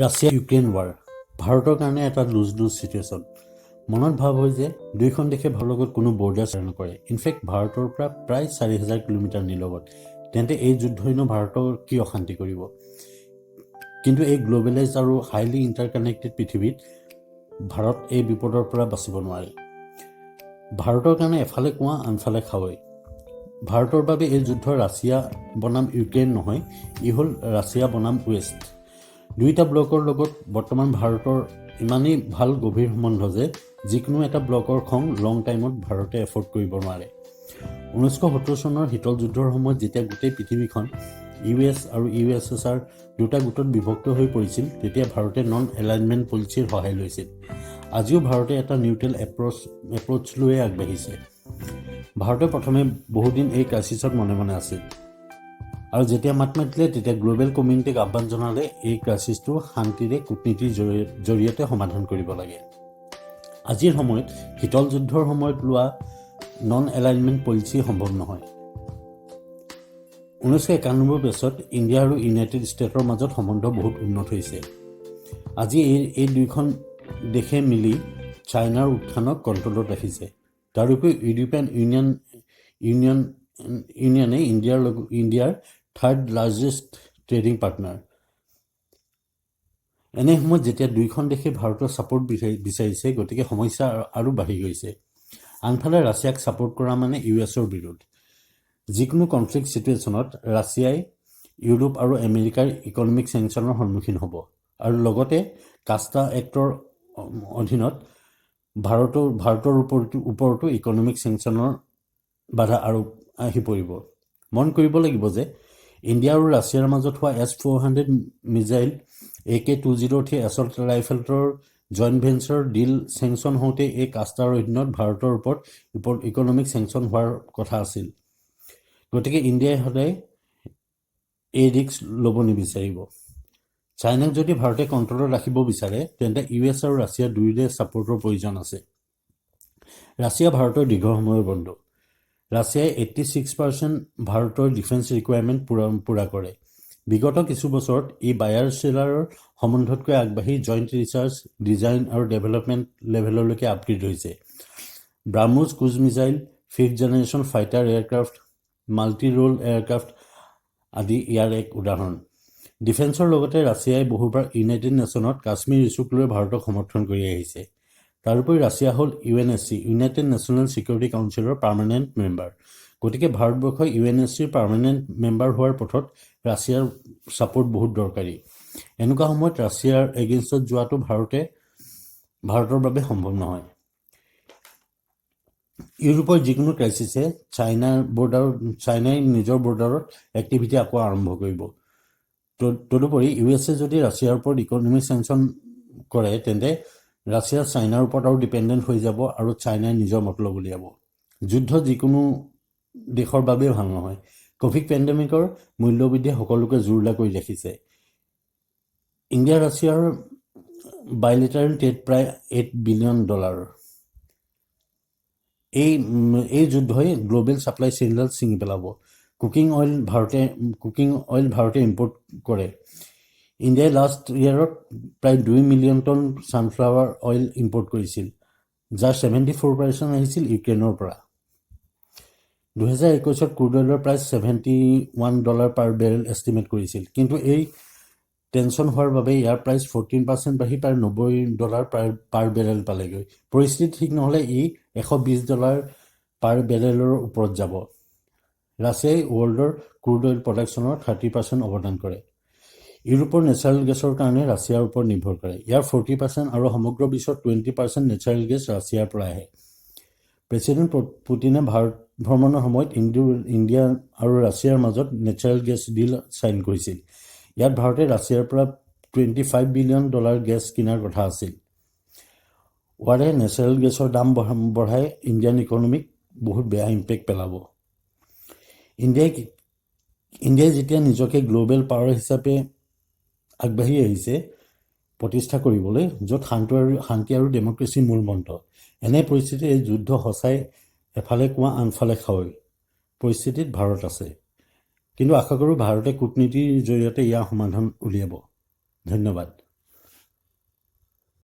Russia Ukraine war ভাৰতৰ কাৰণে এটা লুজ চিটুৱেশ্যন। মনত ভাৱ হয় যে দুয়োখন দেশে ভাৰতৰ লগত কোনো বৰ্ডাৰ শ্বেয়াৰ নকৰে। ইনফেক্ট ভাৰতৰ পৰা প্ৰায় 4,000 কিলোমিটাৰ নিলগত। তেন্তে এই যুদ্ধইনো ভাৰতৰ কি অশান্তি কৰিব? কিন্তু এই গ্ল'বেলাইজ আৰু হাইলি ইণ্টাৰকানেক্টেড পৃথিৱীত ভাৰত এই বিপদৰ পৰা বাচিব নোৱাৰে। ভাৰতৰ কাৰণে এফালে কোৱা আনফালে খাৱৈ। ভাৰতৰ বাবে এই যুদ্ধ ৰাছিয়া বনাম ইউক্ৰেইন নহয়, ই হ'ল ৰাছিয়া বনাম ৱেষ্ট। দুয়োটা ব্লকৰ লগত বৰ্তমান ভাৰতৰ ইমানেই ভাল গভীৰ সম্বন্ধ যে যিকোনো এটা ব্লকৰ খং লং টাইমত ভাৰতে এফৰ্ড কৰিব নোৱাৰে। 1970 চনৰ শীতল যুদ্ধৰ সময়ত যেতিয়া গোটেই পৃথিৱীখন US আৰু USSR দুটা গোটত বিভক্ত হৈ পৰিছিল, তেতিয়া ভাৰতে নন এলাইনমেণ্ট পলিচিৰ সহায় লৈছিল। আজিও ভাৰতে এটা নিউট্ৰেল এপ্ৰ'চ লৈয়ে আগবাঢ়িছে। ভাৰতে প্ৰথমে বহুদিন এই ক্ৰাইচিছত মনে মনে আছিল আৰু যেতিয়া মাত মাতিলে তেতিয়া গ্ল'বেল কমিউনিটিক আহ্বান জনালে এই ক্ৰাইচিছটো শান্তিৰে কূটনীতিৰ জৰিয়তে সমাধান কৰিব লাগে। আজিৰ সময়ত শীতল যুদ্ধৰ সময়ত লোৱা নন এলাইনমেণ্ট পলিচি সম্ভৱ নহয়। 1991 বছৰত ইণ্ডিয়া আৰু ইউনাইটেড ষ্টেটৰ মাজত সম্বন্ধ বহুত উন্নত হৈছে। আজি এই দুয়োখন দেশে মিলি চাইনাৰ উত্থানক কণ্ট্ৰলত ৰাখিছে। তাৰোপৰি ইউৰোপীয়ান ইউনিয়নে ইণ্ডিয়াৰ থাৰ্ড লাৰ্জেষ্ট ট্ৰেডিং পাৰ্টনাৰ। এনে সময়ত যেতিয়া দুয়োখন দেশে ভাৰতৰ ছাপোৰ্ট বিচাৰিছে, গতিকে সমস্যা আৰু বাঢ়ি গৈছে। আনফালে ৰাছিয়াক ছাপোৰ্ট কৰা মানে US-ৰ বিৰোধ। যিকোনো কনফ্লিক্ট চিটুৱেশ্যনত ৰাছিয়াই ইউৰোপ আৰু আমেৰিকাৰ ইকনমিক চেংচনৰ সন্মুখীন হ'ব আৰু লগতে কাষ্টা এক্টৰ অধীনত ভাৰতৰ ওপৰতো ইকনমিক চেংচনৰ বাধা আহি পৰিব। মন কৰিব লাগিব যে ইণ্ডিয়া আৰু ৰাছিয়াৰ মাজত হোৱা S-400 মিছাইল AK-20 এছল্ট ৰাইফেলৰ জইণ্ট ভেঞ্চাৰ ডিল চেংচন হওঁতে এই কাষ্টাৰ অধীনত ভাৰতৰ ওপৰত ইকনমিক চেংচন হোৱাৰ কথা আছিল। গতিকে ইণ্ডিয়াই সদায় এই ৰিস্ক ল'ব নিবিচাৰিব। চাইনাক যদি ভাৰতে কণ্ট্ৰলত ৰাখিব বিচাৰে, তেন্তে US আৰু ৰাছিয়া দুয়োৰে ছাপোৰ্টৰ প্ৰয়োজন আছে। ৰাছিয়া ভাৰতৰ দীৰ্ঘ সময়ৰ বন্ধু। ৰাছিয়াই 86% ভাৰতৰ ডিফেন্স ৰিকুৱাৰমেণ্ট পূৰা কৰে। বিগত কিছু বছৰত ই বায়াৰ চেলাৰৰ সম্বন্ধতকৈ আগবাঢ়ি জইণ্ট ৰিচাৰ্চ, ডিজাইন আৰু ডেভেলপমেণ্ট লেভেললৈকে আপগ্ৰেড হৈছে। BrahMos cruise missile, 5th generation fighter aircraft, multi role aircraft আদি ইয়াৰ এক উদাহৰণ। ডিফেন্সৰ লগতে ৰাছিয়াই বহুবাৰ ইউনাইটেড নেশ্যনত কাশ্মীৰ ইছ্যুক লৈ ভাৰতক সমৰ্থন কৰি আহিছে। তাৰোপৰি ৰাছিয়া হ'ল UNSC, ইউনাইটেড নেশ্যনেল ছিকিউৰিটি কাউন্সিলৰ পাৰ্মানেণ্ট মেম্বাৰ। গতিকে ভাৰতবৰ্ষই UNSCৰ পাৰ্মানেণ্ট মেম্বাৰ হোৱাৰ পথত ৰাছিয়াৰ ছাপোৰ্ট বহুত দৰকাৰী। এনেকুৱা সময়ত ৰাছিয়াৰ এগেইনষ্টত যোৱাটো ভাৰতৰ বাবে সম্ভৱ নহয়। ইউৰোপৰ যিকোনো ক্ৰাইচিছে চাইনাই নিজৰ বৰ্ডাৰত এক্টিভিটি আকৌ আৰম্ভ কৰিব। তদুপৰি USA যদি ৰাছিয়াৰ ওপৰত ইকনমিক চেংচন কৰে, তেন্তে ৰাছিয়া চাইনাৰ ওপৰত আৰু ডিপেণ্ডেণ্ট হৈ যাব আৰু চাইনাই নিজৰ মতলব উলিয়াব। যুদ্ধ যিকোনো দেশৰ বাবেই ভাল নহয়। ক'ভিড পেণ্ডেমিকৰ মূল্যবৃদ্ধিয়ে সকলোকে জুৰুলা কৰি ৰাখিছে। ইণ্ডিয়া ৰাছিয়াৰ বাইলেটাৰেল ট্ৰেড প্ৰায় $8 বিলিয়ন। এই যুদ্ধই গ্ল'বেল ছাপ্লাই চেইনডাল ছিঙি পেলাব। কুকিং অইল ভাৰতে ইম্পৰ্ট কৰে। ইণ্ডিয়াই লাষ্ট ইয়াৰত প্ৰায় 2 million ton sunflower oil import কৰিছিল, যাৰ 74% আহিছিল ইউক্ৰেইনৰ পৰা। 2021 ক্ৰুড অইলৰ প্ৰাইচ $71 পাৰ বেৰেল এষ্টিমেট কৰিছিল। কিন্তু এই টেনশ্যন হোৱাৰ বাবে ইয়াৰ প্ৰাইচ 14% বাঢ়ি প্ৰায় $90 পাৰ বেৰেল পালেগৈ। পৰিস্থিতি ঠিক নহ'লে ই $120 পাৰ বেৰেলৰ ওপৰত যাব। ৰাছিয়াই ৱৰ্ল্ডৰ ক্ৰুড অইল প্ৰডাকশ্যনৰ 30% অৱদান কৰে। ইউৰোপৰ নেচাৰেল গেছৰ কাৰণে ৰাছিয়াৰ ওপৰত নিৰ্ভৰ কৰে। ইয়াৰ 40% আৰু সমগ্ৰ বিশ্বৰ 20% নেচাৰেল গেছ ৰাছিয়াৰ পৰা আহে। প্ৰেছিডেণ্ট পুটিনে ভাৰত ভ্ৰমণৰ সময়ত ইণ্ডিয়া আৰু ৰাছিয়াৰ মাজত নেচাৰেল গেছ ডিল ছাইন কৰিছিল। ইয়াত ভাৰতে ৰাছিয়াৰ পৰা $25 বিলিয়ন গেছ কিনাৰ কথা আছিল। ৱাৰে নেচাৰেল গেছৰ দাম বঢ়াই ইণ্ডিয়ান ইকনমিক বহুত বেয়া ইম্পেক্ট পেলাব। ইণ্ডিয়াই যেতিয়া নিজকে গ্ল'বেল পাৱাৰ হিচাপে আগবাঢ়ি আহিছে প্ৰতিষ্ঠা কৰিবলৈ, য'ত শান্তি আৰু ডেমক্ৰেচি মূল মন্ত্ৰ। এনে পৰিস্থিতিত এই যুদ্ধ সঁচাই এফালে কোৱা আনফালে খাৱৈ পৰিস্থিতিত ভাৰত আছে। কিন্তু আশা কৰোঁ ভাৰতে কূটনীতিৰ জৰিয়তে ইয়াৰ সমাধান উলিয়াব। ধন্যবাদ।